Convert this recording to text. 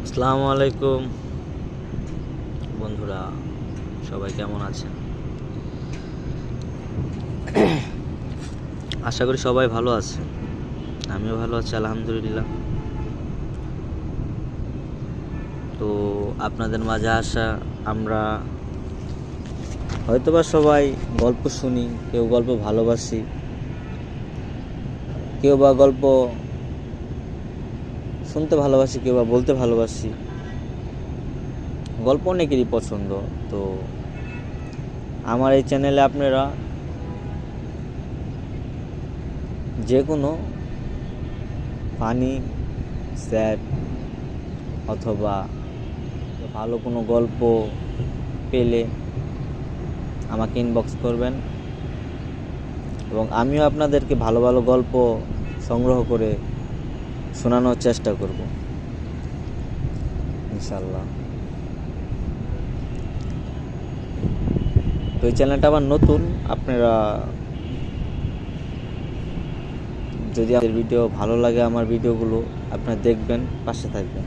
আসসালামু আলাইকুম বন্ধুরা, সবাই কেমন আছেন? আশা করি সবাই ভালো আছে। আমিও ভালো আছি আলহামদুলিল্লাহ। তো আপনাদের মাঝে আসা, আমরা হয়তোবা সবাই গল্প শুনি, কেউ গল্প ভালোবাসি, কেউ বা গল্প শুনতে ভালোবাসি, কেউ বা বলতে ভালোবাসি। গল্প অনেকেরই পছন্দ। তো আমার এই চ্যানেলে আপনারা যে কোনো ফানি, স্যাড অথবা ভালো কোনো গল্প পেলে আমাকে ইনবক্স করবেন এবং আমিও আপনাদেরকে ভালো ভালো গল্প সংগ্রহ করে শোনানোর চেষ্টা করব ইনশাল্লাহ। তো এই চ্যানেলটা আবার নতুন, আপনারা যদি আমাদের ভিডিও ভালো লাগে, আমার ভিডিওগুলো আপনারা দেখবেন, পাশে থাকবেন।